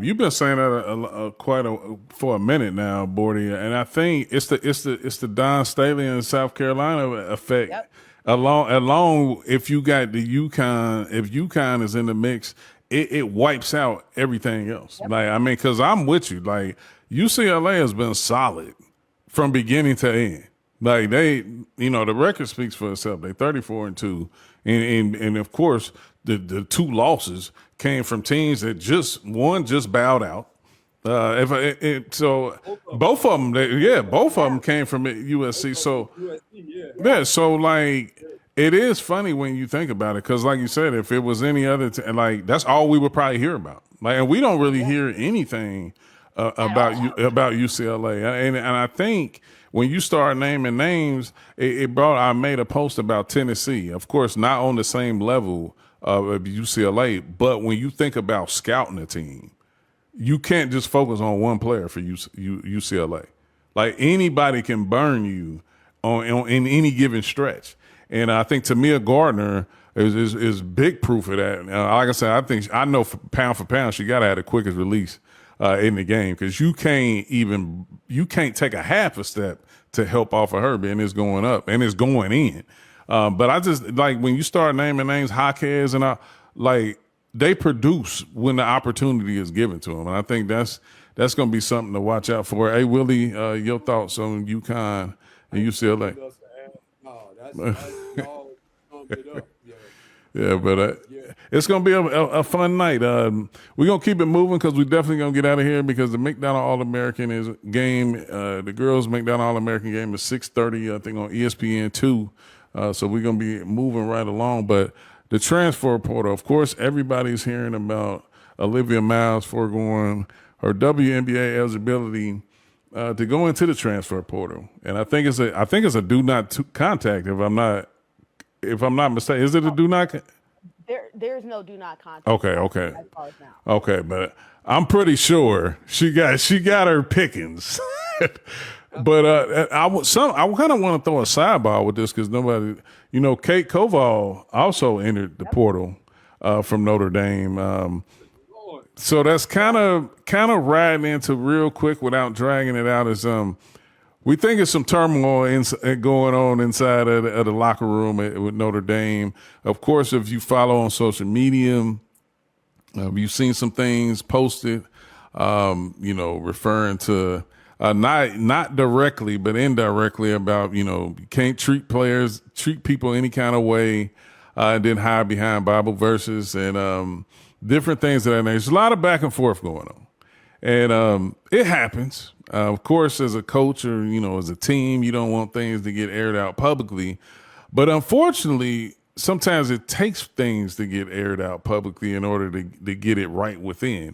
you've been saying that for a minute now, Bordy, and I think it's the Don Staley in South Carolina effect. Yep. Along if you got the UConn, if UConn is in the mix, it wipes out everything else. Yep. Like, I mean, because I'm with you. Like, UCLA has been solid from beginning to end. Like, they, the record speaks for itself. They 34-2, and of course the two losses came from teams that just bowed out. So both of them came from USC. So so like it is funny when you think about it, because like you said, if it was any other like that's all we would probably hear about. Like, and we don't really hear anything about UCLA, and I think when you start naming names, I made a post about Tennessee. Of course, not on the same level of UCLA, but when you think about scouting a team, you can't just focus on one player for UCLA. Like, anybody can burn you in any given stretch. And I think Tamia Gardner is big proof of that. Like I said, I know for pound, she got to have the quickest release in the game because you can't take a half a step to help off of her, and it's going up and it's going in. But I just like when you start naming names, Jaquez and like they produce when the opportunity is given to them, and I think that's going to be something to watch out for. Hey Willie, your thoughts on UConn and UCLA? No, that's all summed it up. Yeah. Yeah, but it's going to be a fun night. We're going to keep it moving because we're definitely going to get out of here because the McDonald All-American game, the girls' McDonald All-American game is 6:30, I think, on ESPN2. So we're going to be moving right along. But the transfer portal, of course, everybody's hearing about Olivia Miles foregoing her WNBA eligibility to go into the transfer portal. And I think it's a do not contact if I'm not mistaken. Is it a do not? There's no do not contact. Okay. As far as now. Okay, but I'm pretty sure she got her pickings. But I kind of want to throw a sidebar with this because nobody, Kate Koval also entered the portal from Notre Dame. So that's kind of riding into real quick without dragging it out is we think it's some turmoil going on inside of the locker room with Notre Dame. Of course, if you follow on social media, you've seen some things posted, referring to not directly but indirectly about you can't treat people any kind of way, and then hide behind Bible verses and different things of that nature. There's a lot of back and forth going on. And it happens. Of course, as a coach or, as a team, you don't want things to get aired out publicly. But unfortunately, sometimes it takes things to get aired out publicly in order to get it right within.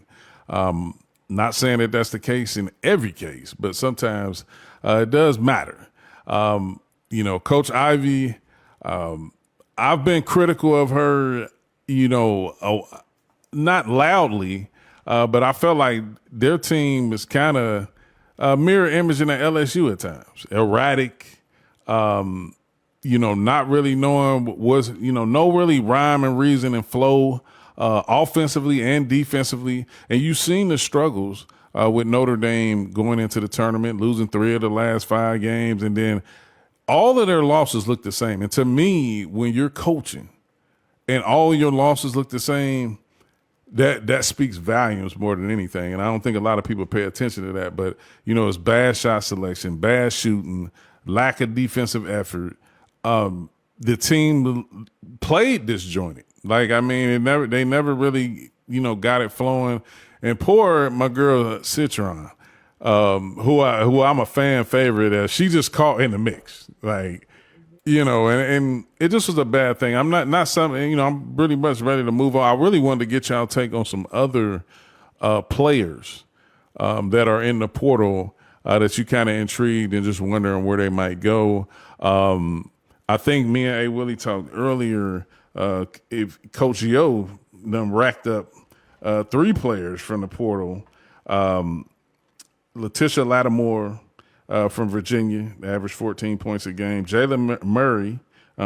Not saying that that's the case in every case, but sometimes it does matter. Coach Ivy, I've been critical of her, not loudly, but I felt like their team is kind of a mirror image in the LSU at times. Erratic, not really knowing no really rhyme and reason and flow offensively and defensively. And you've seen the struggles with Notre Dame going into the tournament, losing 3 of the last 5 games, and then all of their losses look the same. And to me, when you're coaching and all your losses look the same, that speaks volumes more than anything. And I don't think a lot of people pay attention to that. But, it's bad shot selection, bad shooting, lack of defensive effort. The team played disjointed. They never really, got it flowing. And poor my girl Citron, who I'm a fan favorite. She just caught in the mix. And it just was a bad thing. I'm not something, I'm really much ready to move on. I really wanted to get y'all take on some other players that are in the portal that you kind of intrigued and just wondering where they might go. I think me and A. Willie talked earlier, if Coach Yo done racked up 3 players from the portal. Letitia Lattimore, from Virginia, averaged 14 points a game. Jayla Murray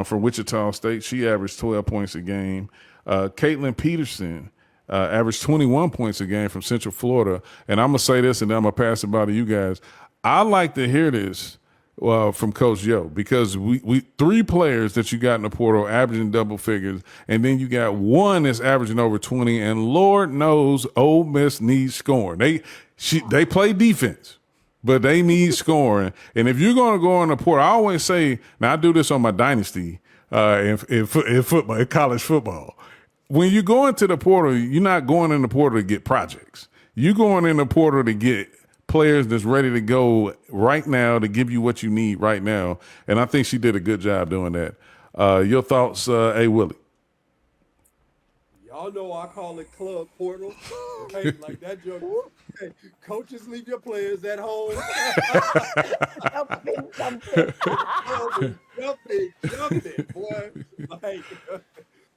from Wichita State, she averaged 12 points a game. Caitlin Peterson averaged 21 points a game from Central Florida. And I'm going to say this, and then I'm going to pass it by to you guys. I like to hear this from Coach Yo because we 3 players that you got in the portal averaging double figures, and then you got 1 that's averaging over 20, and Lord knows Ole Miss needs scoring. They play defense, but they need scoring. And if you're going to go in the portal, I always say, now I do this on my dynasty in football, in college football. When you go into the portal, you're not going in the portal to get projects. You're going in the portal to get players that's ready to go right now to give you what you need right now. And I think she did a good job doing that. Your thoughts, A. Willie? Y'all know I call it club portal. Hey, like that joke. Hey, coaches, leave your players at home. Jumping, boy.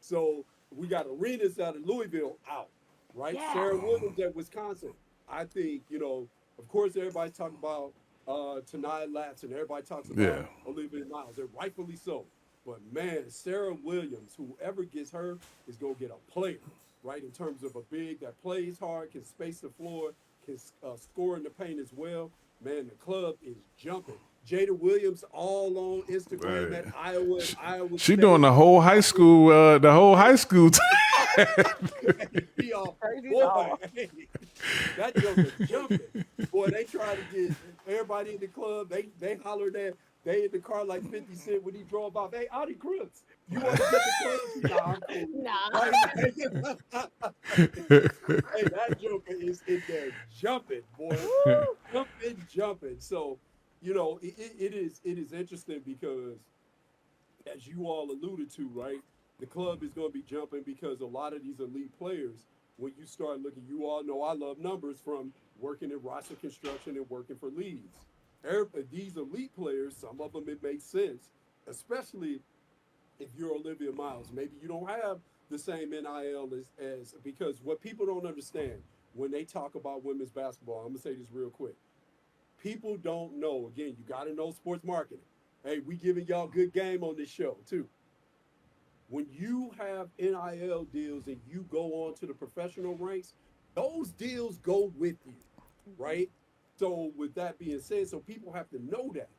So we got Arenas out of Louisville out, right? Yeah. Sarah Williams at Wisconsin. I think, of course, everybody's talking about Tanai Latson. Everybody talks about Olivia Miles. And rightfully so. But man, Sarah Williams, whoever gets her is gonna get a player, right? In terms of a big that plays hard, can space the floor, can score in the paint as well. Man, the club is jumping. Jada Williams all on Instagram Right. at Iowa She doing State. the whole high school. She all, Crazy boy, dog. hey, that joker jumping. Boy, they try to get everybody in the club. They hollered at they in the car like 50 Cent when he drove off. Hey, Audie Crooks, you want to get the club? Nah, I'm cool. Nah. Hey, that joker is in there jumping, boy. Woo. Jumping. So, it is interesting because as you all alluded to, right? The club is going to be jumping because a lot of these elite players, when you start looking, you all know I love numbers from working in roster construction and working for leagues. These elite players, some of them it makes sense, especially if you're Olivia Miles. Maybe you don't have the same NIL as because what people don't understand when they talk about women's basketball, I'm gonna say this real quick. People don't know. Again, you got to know sports marketing. Hey, we giving y'all good game on this show too. When you have NIL deals and you go on to the professional ranks, those deals go with you, right? So with that being said, so people have to know that.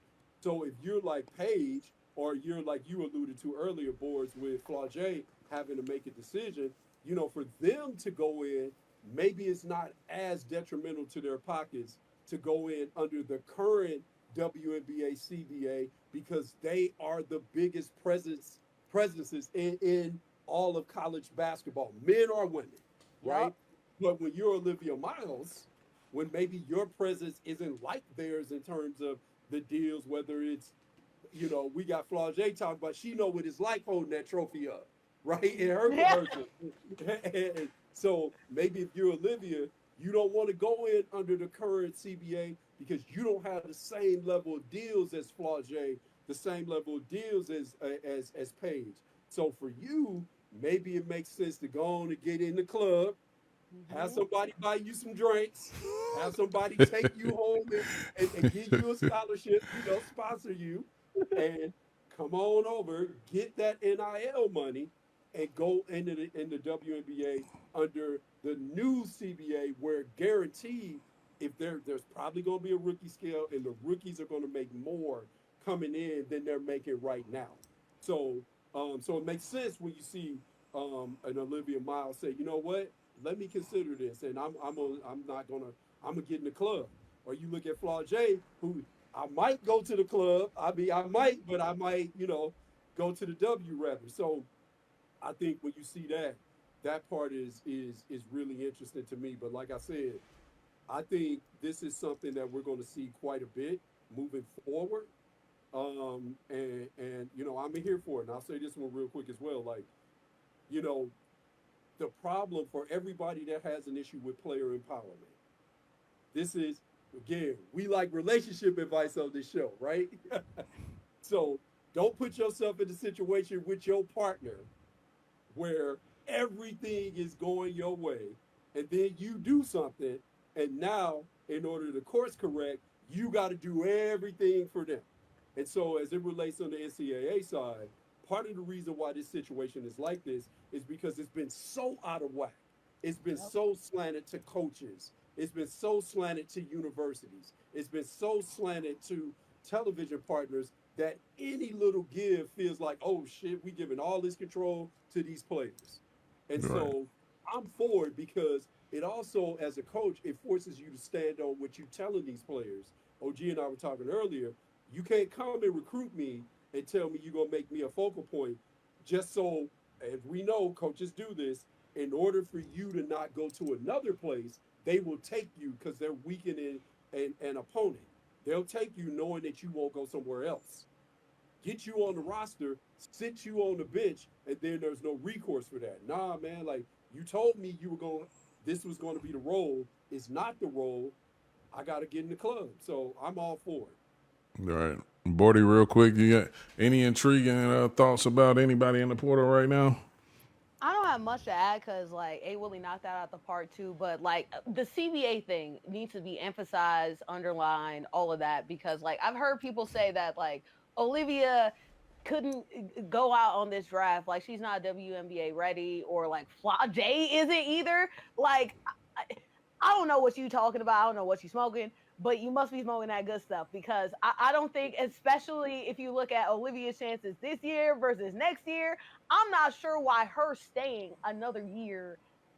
So if you're like Paige, or you're like you alluded to earlier, boards with Flau'jae having to make a decision, for them to go in, maybe it's not as detrimental to their pockets to go in under the current WNBA CBA because they are the biggest presences in all of college basketball, men or women, right? Yup. But when you're Olivia Miles, when maybe your presence isn't like theirs in terms of the deals, whether it's, we got Flau'jae talking about, she know what it's like holding that trophy up, right? In her Yeah. commercial. And so maybe if you're Olivia, you don't want to go in under the current CBA because you don't have the same level of deals as Flau'jae, the same level of deals as Paige. So for you, maybe it makes sense to go on and get in the club, have somebody buy you some drinks, have somebody take you home and give you a scholarship, sponsor you, and come on over, get that NIL money, and go in the WNBA under the new CBA, where guaranteed, if there's probably going to be a rookie scale, and the rookies are going to make more coming in than they're making right now. So, so it makes sense when you see an Olivia Miles say, you know what, let me consider this, and I'm gonna get in the club. Or you look at Flau'jae, who I might go to the club. But I might, go to the W rather. So I think when you see that part is really interesting to me. But like I said, I think this is something that we're going to see quite a bit moving forward. And I'm here for it. And I'll say this one real quick as well. Like, you know, the problem for everybody that has an issue with player empowerment. This is, again, we like relationship advice on this show, right? So don't put yourself in a situation with your partner where everything is going your way, and then you do something, and now, in order to course correct, you got to do everything for them. And so, as it relates on the NCAA side, part of the reason why this situation is like this is because it's been so out of whack. It's been so slanted to coaches. It's been so slanted to universities. It's been so slanted to television partners that any little give feels like, oh shit, we giving all this control to these players. And Right. so I'm for it because it also, as a coach, it forces you to stand on what you're telling these players. OG and I were talking earlier. You can't come and recruit me and tell me you're gonna make me a focal point just so, as we know, coaches do this. In order for you to not go to another place, they will take you because they're weakening an opponent. They'll take you knowing that you won't go somewhere else. Get you on the roster, sit you on the bench, and then there's no recourse for that. Nah, man, like you told me you were going, this was going to be the role. It's not the role. I got to get in the club. So I'm all for it. All right. Bordy, real quick, you got any intriguing thoughts about anybody in the portal right now? I don't have much to add because like A Willie knocked that out the part too, but like the CBA thing needs to be emphasized, underlined, all of that because like I've heard people say that like Olivia couldn't go out on this draft. Like she's not WNBA ready, or like Flage isn't either. Like I don't know what you talking about. I don't know what you smoking, but you must be smoking that good stuff because I don't think, especially if you look at Olivia's chances this year versus next year, I'm not sure why her staying another year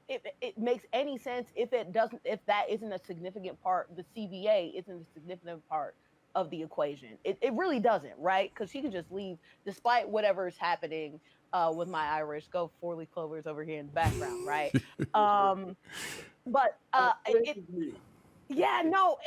it makes any sense if it doesn't, if that isn't a significant part, the CBA isn't a significant part of the equation. It really doesn't, right? Because she can just leave despite whatever's happening with my Irish. Go 4-leaf clovers over here in the background, right? Um, but it yeah, no,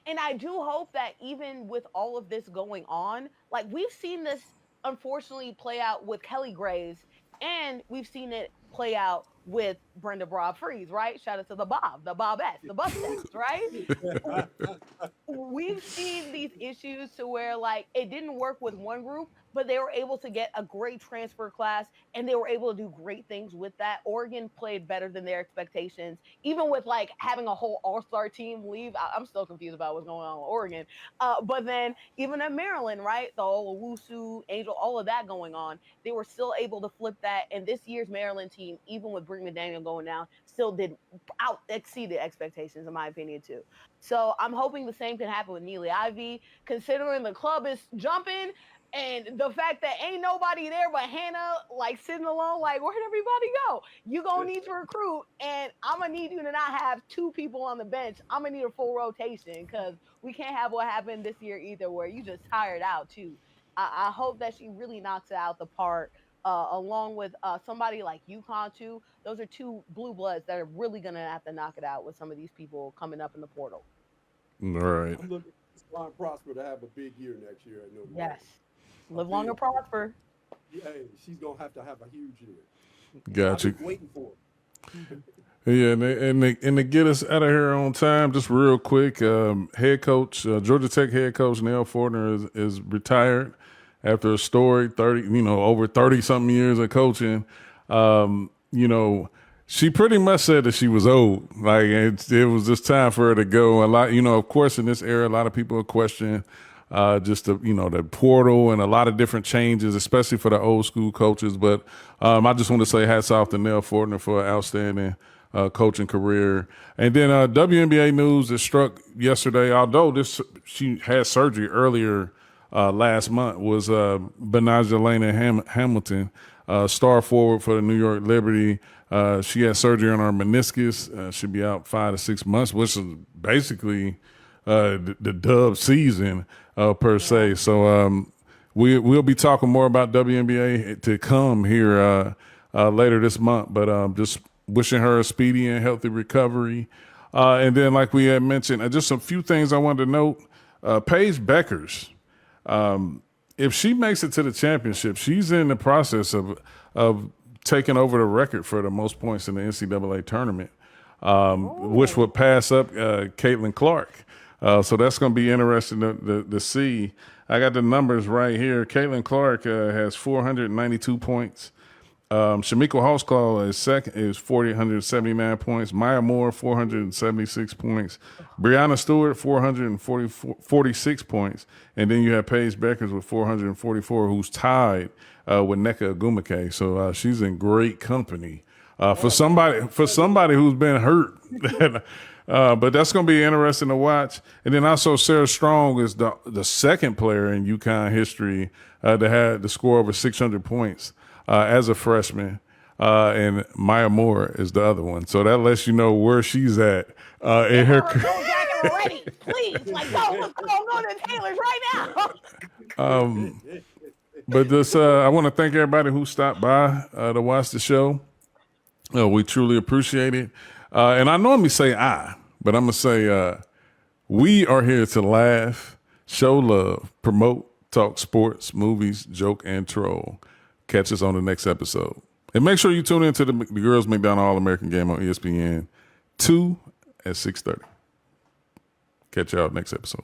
and I do hope that even with all of this going on, like we've seen this unfortunately play out with Kelly Graves, and we've seen it play out with Brenda Broad Freeze, right? Shout out to the Bobette, the Bustettes, right? We've seen these issues to where like it didn't work with one group, but they were able to get a great transfer class and they were able to do great things with that. Oregon played better than their expectations, even with like having a whole all-star team leave. I'm still confused about what's going on with Oregon. But then even at Maryland, right, the whole Owusu, Angel, all of that going on, they were still able to flip that. And this year's Maryland team, even with Brittany McDaniel going down, still did out exceeded expectations in my opinion too. So I'm hoping the same can happen with Neely Ivy, considering the club is jumping and the fact that ain't nobody there but Hannah, like sitting alone, like where'd everybody go? You gonna need to recruit, and I'm gonna need you to not have two people on the bench. I'm gonna need a full rotation because we can't have what happened this year either, where you just tired out too. I hope that she really knocks it out the park. Along with somebody like UConn too. Those are two blue bloods that are really gonna have to knock it out with some of these people coming up in the portal. All right. I'm looking for Ron Prosper to have a big year next year at Notre Dame. Yes. A Live long big- and prosper. Yeah, hey, she's gonna have a huge year. Got I've you. been waiting for it. Yeah, and to get us out of here on time, just real quick, head coach, Georgia Tech head coach Nell Fortner is retired after a storied over 30 something years of coaching. She pretty much said that she was old. Like it was just time for her to go. A lot, of course, in this era, a lot of people are questioning just the portal and a lot of different changes, especially for the old school coaches. But I just want to say hats off to Nell Fortner for an outstanding coaching career. And then WNBA news that struck yesterday, although she had surgery earlier last month, was Benaja Lena Hamilton, star forward for the New York Liberty. She had surgery on her meniscus. She'll be out 5 to 6 months, which is basically the dub season per se. So we'll be talking more about WNBA to come here later this month. But just wishing her a speedy and healthy recovery. And then, like we had mentioned, just a few things I wanted to note. Paige Beckers, if she makes it to the championship, she's in the process of taking over the record for the most points in the NCAA tournament, which would pass up Caitlin Clark. So that's going to be interesting to see. I got the numbers right here. Caitlin Clark has 492 points. Shamika Horsclaw is second, is 479 points. Maya Moore, 476 points. Brianna Stewart, 446 points. And then you have Paige Beckers with 444, who's tied with Nneka Ogwumike. So she's in great company for somebody who's been hurt. But that's going to be interesting to watch. And then also Sarah Strong is the second player in UConn history to have to score over 600 points as a freshman. And Maya Moore is the other one. So that lets you know where she's at in her career. Already, please, like, go, what's going on in Taylor's right now? But this, I want to thank everybody who stopped by to watch the show. We truly appreciate it. And I normally say but I'm going to say we are here to laugh, show love, promote, talk sports, movies, joke, and troll. Catch us on the next episode. And make sure you tune in to the Girls McDonald All-American game on ESPN 2 at 6:30. Catch y'all next episode.